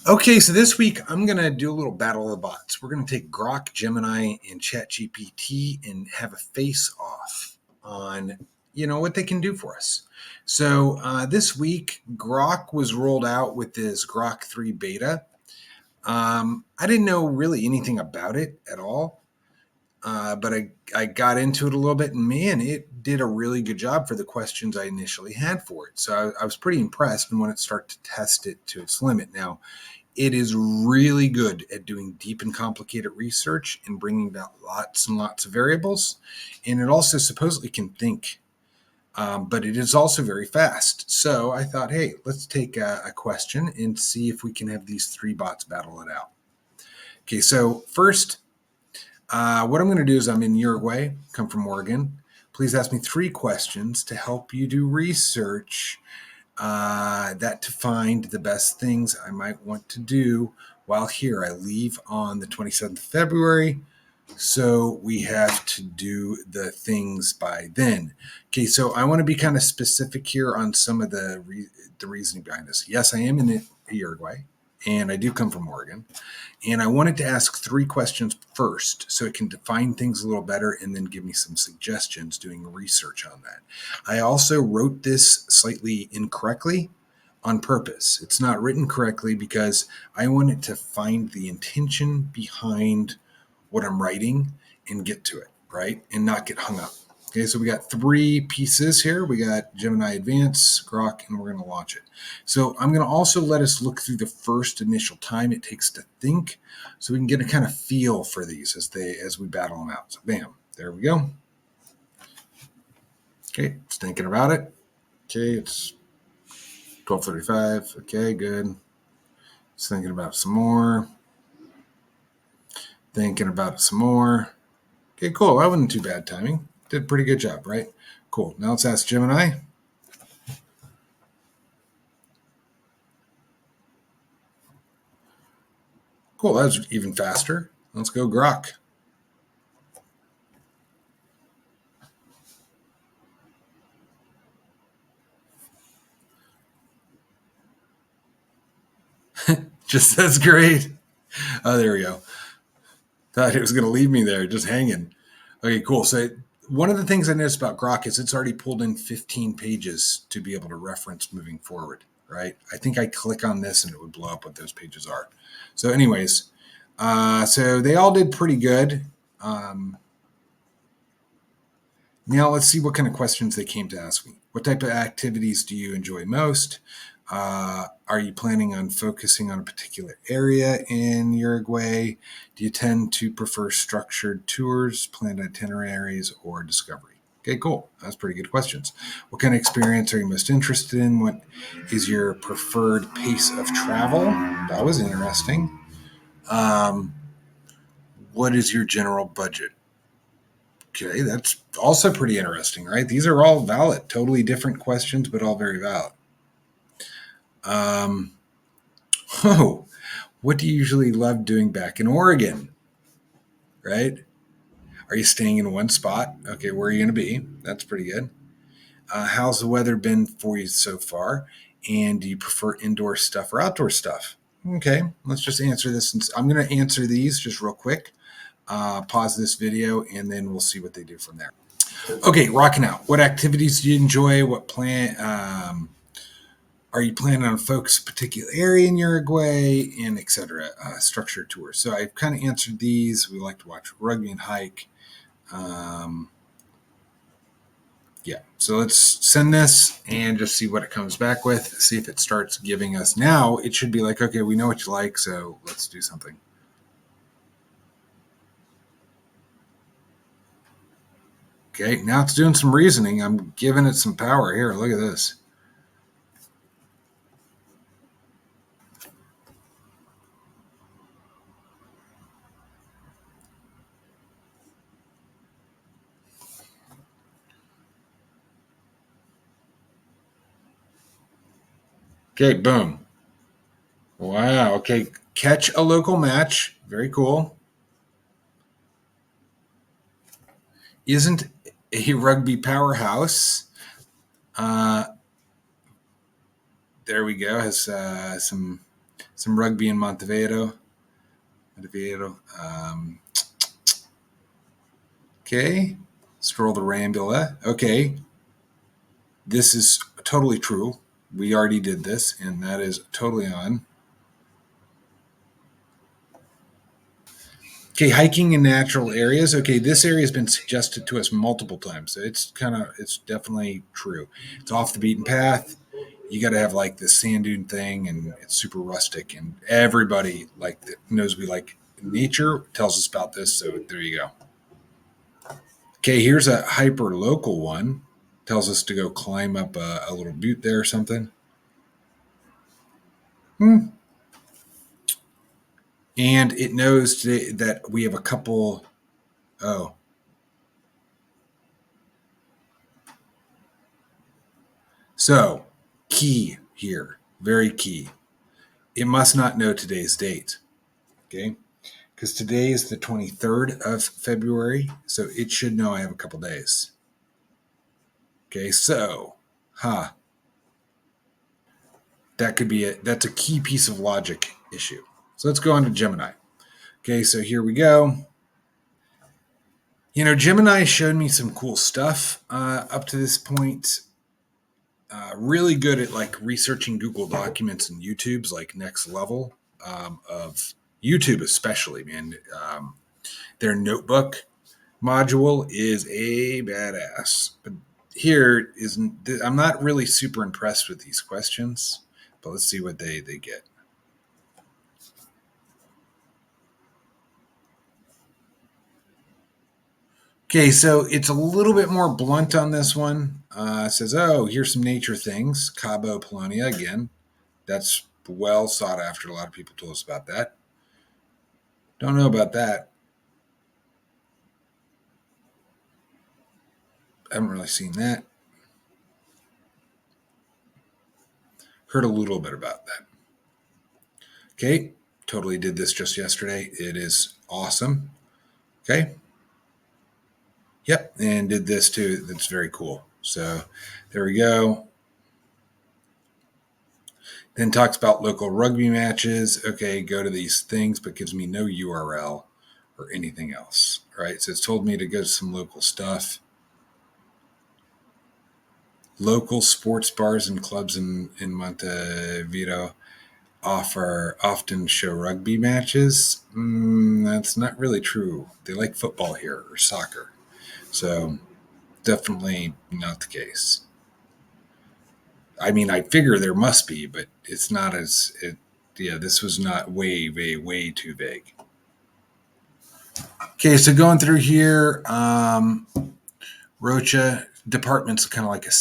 Okay, so this week I'm going to do a little battle of the bots. We're going to take Grok, Gemini, and ChatGPT and have a face off on, what they can do for us. So this week, Grok was rolled out with this Grok 3 beta. I didn't know really anything about it at all, but I got into it a little bit, and man, it did a really good job for the questions I initially had for it. So I was pretty impressed and wanted to start to test it to its limit. Now, it is really good at doing deep and complicated research and bringing about lots and lots of variables. And it also supposedly can think, but it is also very fast. So I thought, hey, let's take a question and see if we can have these three bots battle it out. Okay, so first, what I'm going to do is I'm in Uruguay, come from Oregon. Please ask me three questions to help you do research that to find the best things I might want to do while here. I leave on the 27th of February, so we have to do the things by then. Okay, so I want to be kind of specific here on some of the reasoning behind this. Yes, I am in Uruguay, and I do come from Oregon. And I wanted to ask three questions first so it can define things a little better and then give me some suggestions doing research on that. I also wrote this slightly incorrectly on purpose. It's not written correctly because I wanted to find the intention behind what I'm writing and get to it, right? And not get hung up. Okay, so we got three pieces here. We got Gemini Advance, Grok, and we're going to launch it. So I'm going to also let us look through the first initial time it takes to think, so we can get a kind of feel for these as we battle them out. So bam, there we go. Okay, it's thinking about it. Okay, it's 12:35. Okay, good. It's thinking about it some more. Thinking about it some more. Okay, cool. That wasn't too bad timing. Did a pretty good job, right? Cool. Now let's ask Gemini. Cool. That was even faster. Let's go Grok. Just that's great. Oh, there we go. Thought it was going to leave me there, just hanging. Okay, cool. So one of the things I noticed about Grok is it's already pulled in 15 pages to be able to reference moving forward, right? I think I click on this and it would blow up what those pages are. So anyways, so they all did pretty good. Now let's see what kind of questions they came to ask me. What type of activities do you enjoy most? Are you planning on focusing on a particular area in Uruguay? Do you tend to prefer structured tours, planned itineraries, or discovery? Okay, cool. That's pretty good questions. What kind of experience are you most interested in? What is your preferred pace of travel? That was interesting. Um, what is your general budget? Okay, that's also pretty interesting, right? These are all valid, totally different questions, but all very valid. Um, oh, what do you usually love doing back in Oregon? Right? Are you staying in one spot? Okay, where are you going to be? That's pretty good. How's the weather been for you so far? And do you prefer indoor stuff or outdoor stuff? Okay, let's just answer this. I'm going to answer these just real quick. Pause this video and then we'll see what they do from there. Okay, rocking out. What activities do you enjoy? What plan? Are you planning on focus a particular area in Uruguay, and etc. Structured tours. So I've kind of answered these. We like to watch rugby and hike. Um, yeah. So let's send this and just see what it comes back with. See if it starts giving us. Now it should be like, okay, we know what you like, so let's do something. Okay, now it's doing some reasoning. I'm giving it some power here. Look at this. Okay, boom. Wow. Okay, catch a local match. Very cool. Isn't a rugby powerhouse. Uh, there we go. Has some Some rugby in Montevideo. Okay. Stroll the Rambula. Okay. This is totally true. We already did this, and that is totally on. Okay, hiking in natural areas. Okay, this area has been suggested to us multiple times. It's definitely true. It's off the beaten path. You got to have like this sand dune thing, and it's super rustic. And everybody like that knows we like nature tells us about this. So there you go. Okay, here's a hyper local one. Tells us to go climb up a little butte there or something. Hmm. And it knows today that we have a couple. Oh, so key here, very key. It must not know today's date. Okay, because today is the 23rd of February, so it should know I have a couple days. Okay, so, that could be it. That's a key piece of logic issue. So let's go on to Gemini. Okay, so here we go. Gemini showed me some cool stuff up to this point. Really good at like researching Google Documents and YouTube's like next level of YouTube, especially, man. Their notebook module is a badass. But here isn't. I'm not really super impressed with these questions, but let's see what they get. Okay, so it's a little bit more blunt on this one. It says, "Oh, here's some nature things. Cabo Polonia again. That's well sought after. A lot of people told us about that. Don't know about that. I haven't really seen that. Heard a little bit about that. Okay, totally did this just yesterday. It is awesome. Okay, yep, and did this too. That's very cool. So there we go. Then talks about local rugby matches. Okay, go to these things, but gives me no URL or anything else. Right, so it's told me to go to some local stuff. Local sports bars and clubs in Montevideo often show rugby matches. That's not really true. They like football here or soccer. So definitely not the case. I mean, I figure there must be, but it's not as it. Yeah, this was not way too vague. Okay, so going through here, Rocha department's kind of like a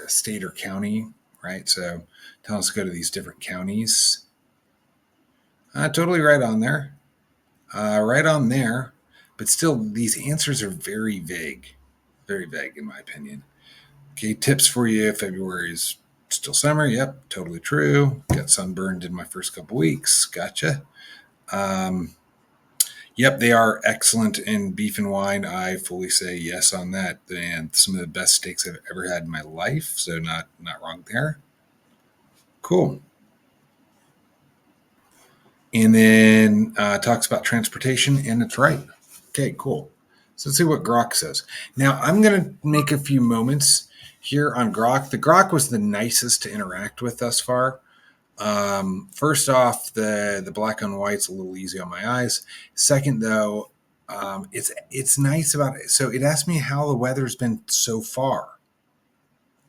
state or county, right? So tell us to go to these different counties. Totally right on there. Right on there. But still, these answers are very vague. Very vague, in my opinion. Okay, tips for you. February is still summer. Yep, totally true. Got sunburned in my first couple weeks. Gotcha. Um, yep, they are excellent in beef and wine. I fully say yes on that. And some of the best steaks I've ever had in my life. So not wrong there. Cool. And then talks about transportation, and it's right. Okay, cool. So let's see what Grok says. Now I'm going to make a few moments here on Grok. The Grok was the nicest to interact with thus far. First off, the black on white's a little easy on my eyes. Second, though, it's nice about it. So it asked me how the weather's been so far.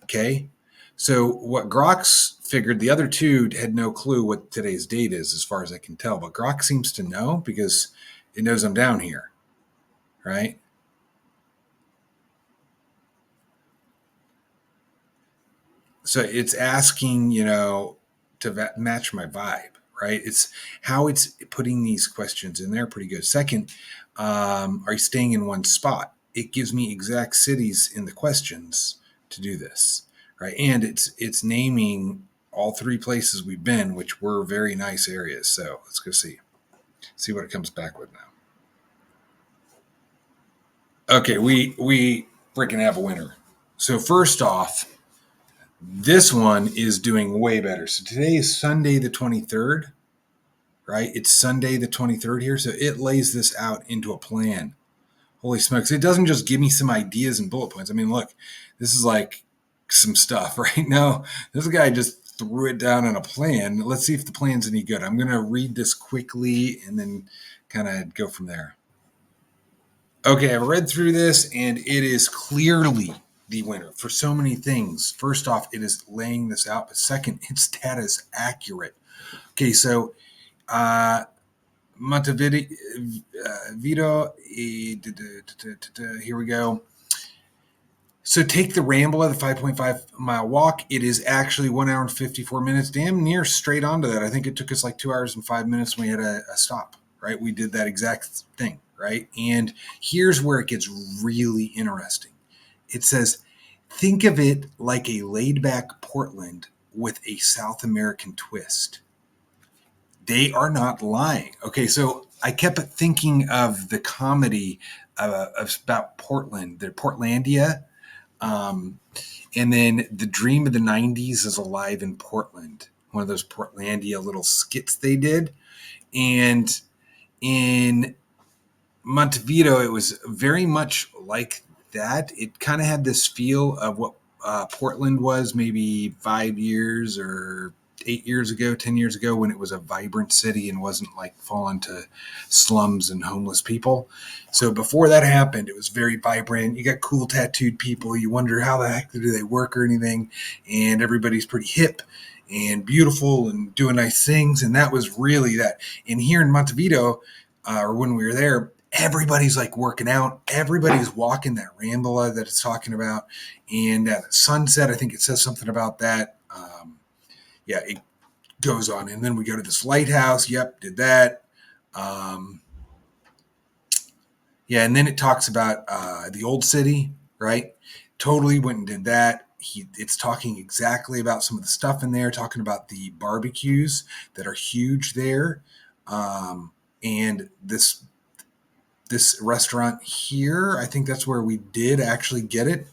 Okay, so what Grok's figured, the other two had no clue what today's date is, as far as I can tell. But Grok seems to know because it knows I'm down here, right? So it's asking, to match my vibe, right? It's how it's putting these questions in there. Pretty good. Second, are you staying in one spot? It gives me exact cities in the questions to do this, right? And it's naming all three places we've been, which were very nice areas. So let's go see what it comes back with now. Okay, we freaking have a winner. So first off, This one is doing way better. So today is Sunday the 23rd, right? It's Sunday the 23rd here. So it lays this out into a plan. Holy smokes. It doesn't just give me some ideas and bullet points. I mean, look, this is like some stuff, right? Now, this guy just threw it down in a plan. Let's see if the plan's any good. I'm going to read this quickly and then kind of go from there. Okay, I've read through this and it is clearly the winner for so many things. First off, it is laying this out, but second, its data is accurate. Okay, so Montevideo, here we go. So take the ramble of the 5.5-mile walk. It is actually 1 hour and 54 minutes, damn near straight onto that. I think it took us like 2 hours and 5 minutes when we had a stop, right? We did that exact thing, right? And here's where it gets really interesting. It says, think of it like a laid back Portland with a South American twist. They are not lying. Okay, so I kept thinking of the comedy about Portland, the Portlandia. Um, and then The Dream of the 90s is alive in Portland, one of those Portlandia little skits they did. And in Montevideo, it was very much like that. It kind of had this feel of what Portland was maybe 5 years or 8 years ago, 10 years ago, when it was a vibrant city and wasn't like fallen to slums and homeless people. So before that happened, it was very vibrant. You got cool tattooed people. You wonder how the heck do they work or anything. And everybody's pretty hip and beautiful and doing nice things. And that was really that. And here in Montevideo, or when we were there, everybody's like working out. Everybody's walking that Rambla that it's talking about. And at sunset, I think it says something about that. Yeah, it goes on. And then we go to this lighthouse. Yep, did that. Um, yeah, and then it talks about the old city, right? Totally went and did that. It's talking exactly about some of the stuff in there, talking about the barbecues that are huge there. And this restaurant here, I think that's where we did actually get it,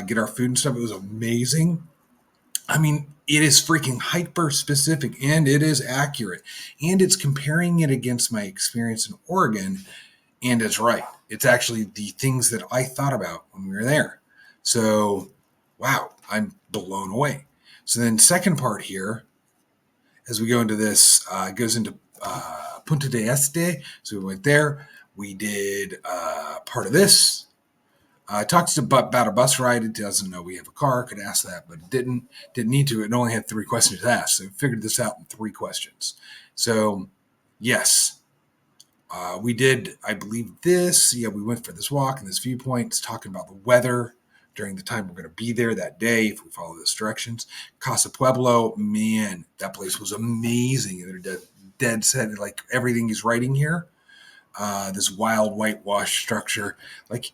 get our food and stuff. It was amazing. I mean, it is freaking hyper specific and it is accurate. And it's comparing it against my experience in Oregon. And it's right. It's actually the things that I thought about when we were there. So, wow, I'm blown away. So then second part here, as we go into this, goes into Punta de Este. So we went there. We did part of this. It talks about a bus ride. It doesn't know we have a car. Could ask that, but it didn't. Didn't need to. It only had 3 questions to ask. So we figured this out in 3 questions. So, yes, we did, I believe, this. Yeah, we went for this walk and this viewpoint. It's talking about the weather during the time we're going to be there that day if we follow those directions. Casa Pueblo, man, that place was amazing. They're dead set, like everything he's writing here. This wild whitewash structure, like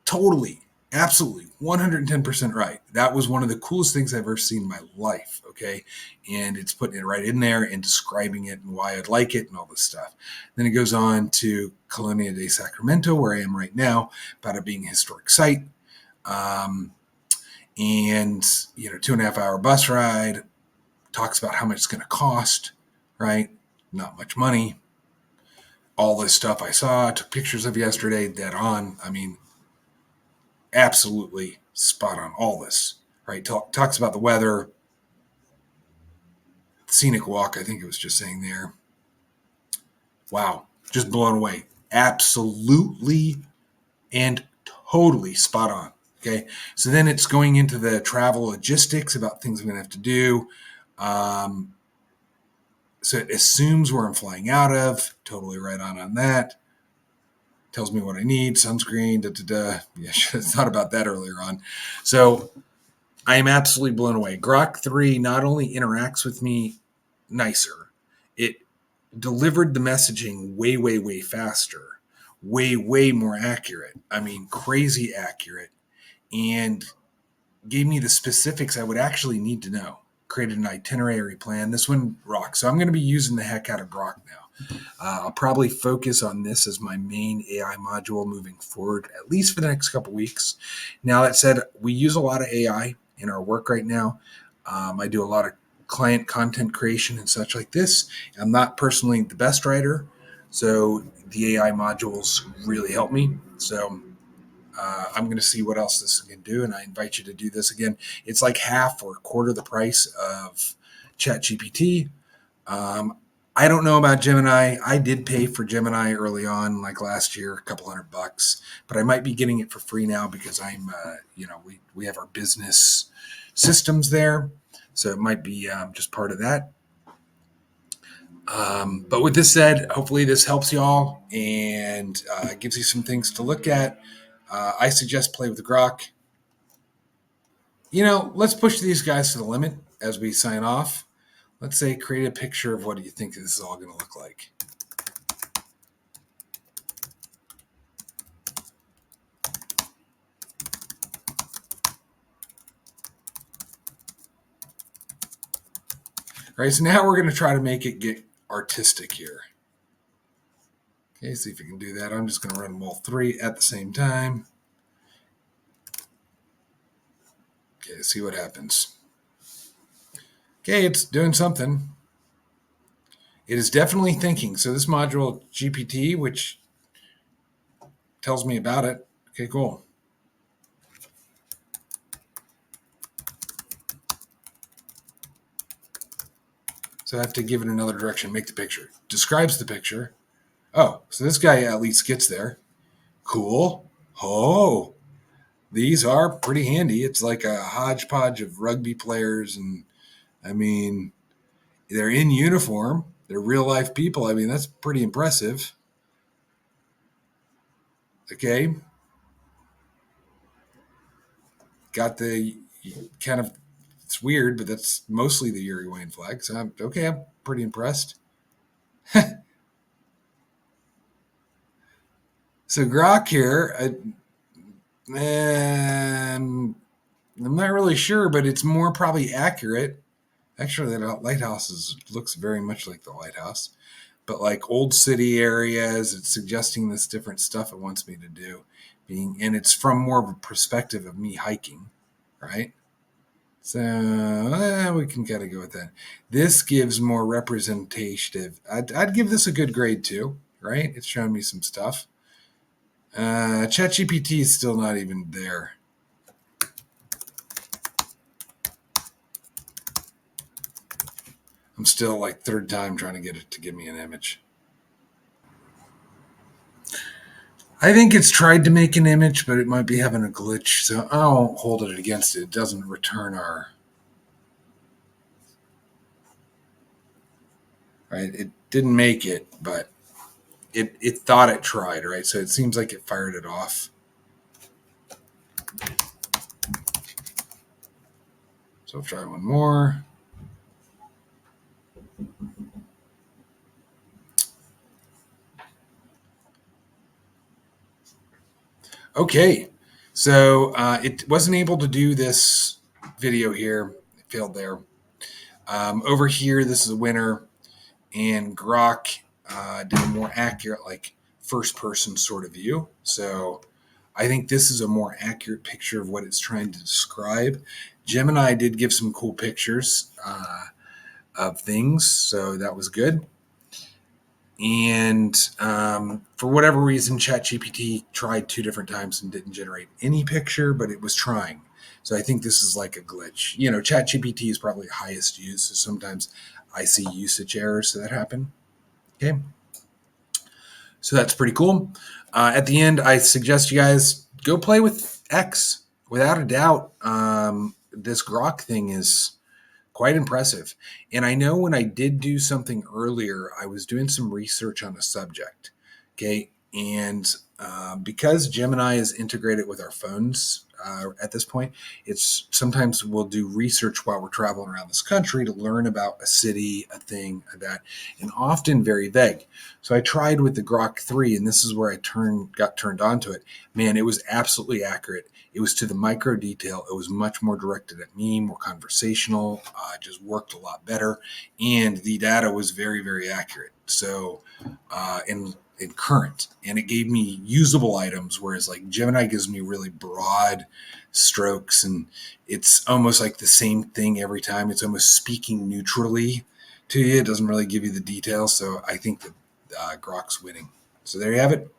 totally, absolutely, 110% right. That was one of the coolest things I've ever seen in my life. Okay. And it's putting it right in there and describing it and why I'd like it and all this stuff. Then it goes on to Colonia de Sacramento, where I am right now, about it being a historic site. And, 2.5 hour bus ride, talks about how much it's going to cost, right? Not much money. All this stuff I saw, took pictures of yesterday, dead on. I mean, absolutely spot on. All this, right? Talks about the weather, scenic walk. I think it was just saying there. Wow, just blown away. Absolutely and totally spot on. Okay, so then it's going into the travel logistics about things I'm going to have to do. So it assumes where I'm flying out of. Totally right on that. Tells me what I need, sunscreen, Yeah, I should have thought about that earlier on. So I am absolutely blown away. Grok 3 not only interacts with me nicer, it delivered the messaging way, way, way faster, way, way more accurate. I mean, crazy accurate, and gave me the specifics I would actually need to know. Created an itinerary plan. This one rocks. So I'm going to be using the heck out of Grok now. I'll probably focus on this as my main AI module moving forward, at least for the next couple weeks. Now, that said, we use a lot of AI in our work right now. I do a lot of client content creation and such like this. I'm not personally the best writer, so the AI modules really help me. So I'm going to see what else this can do, and I invite you to do this again. It's like half or a quarter the price of ChatGPT. Um, I don't know about Gemini. I did pay for Gemini early on, like last year, a couple $100, but I might be getting it for free now because we have our business systems there, so it might be just part of that. But with this said, hopefully this helps y'all and gives you some things to look at. I suggest play with Grok. Let's push these guys to the limit as we sign off. Let's say create a picture of what do you think this is all going to look like. All right, so now we're going to try to make it get artistic here. Okay, see if we can do that. I'm just going to run them all three at the same time. Okay, see what happens. Okay, it's doing something. It is definitely thinking. So this module GPT, which tells me about it. Okay, cool. So I have to give it another direction, make the picture. Describes the picture. Oh, so this guy at least gets there. Cool. Oh, these are pretty handy. It's like a hodgepodge of rugby players, and I mean, they're in uniform. They're real life people. I mean, that's pretty impressive. Okay. Got the kind of, it's weird, but that's mostly the Yuri Wayne flag. So I'm pretty impressed. So Grok here, I'm not really sure, but it's more probably accurate. Actually, that lighthouse looks very much like the lighthouse, but like old city areas. It's suggesting this different stuff it wants me to do, and it's from more of a perspective of me hiking, right? So we can kind of go with that. This gives more representative. I'd give this a good grade too, right? It's showing me some stuff. ChatGPT is still not even there. I'm still like third time trying to get it to give me an image. I think it's tried to make an image, but it might be having a glitch, so I won't hold it against it. It doesn't return our. Right? It didn't make it, but it thought it tried, right? So it seems like it fired it off. So I'll try one more. Okay, so it wasn't able to do this video here. It failed there. Over here, this is a winner, and Grok did a more accurate, like first person sort of view. So I think this is a more accurate picture of what it's trying to describe. Gemini did give some cool pictures of things, so that was good. And for whatever reason, ChatGPT tried 2 different times and didn't generate any picture, but it was trying. So I think this is like a glitch. ChatGPT is probably highest use, so sometimes I see usage errors that happen. Okay. So that's pretty cool. At the end, I suggest you guys go play with X. Without a doubt, this Grok thing is quite impressive. And I know when I did do something earlier, I was doing some research on a subject. Okay. And because Gemini is integrated with our phones at this point, it's sometimes we'll do research while we're traveling around this country to learn about a city, a thing, that, and often very vague. So I tried with the Grok 3, and this is where I got turned on to it. Man, it was absolutely accurate. It was to the micro detail. It was much more directed at me, more conversational. It just worked a lot better, and the data was very, very accurate. So, and and current, and it gave me usable items, whereas like Gemini gives me really broad strokes, and it's almost like the same thing every time. It's almost speaking neutrally to you. It doesn't really give you the details. So I think that Grok's winning. So there you have it.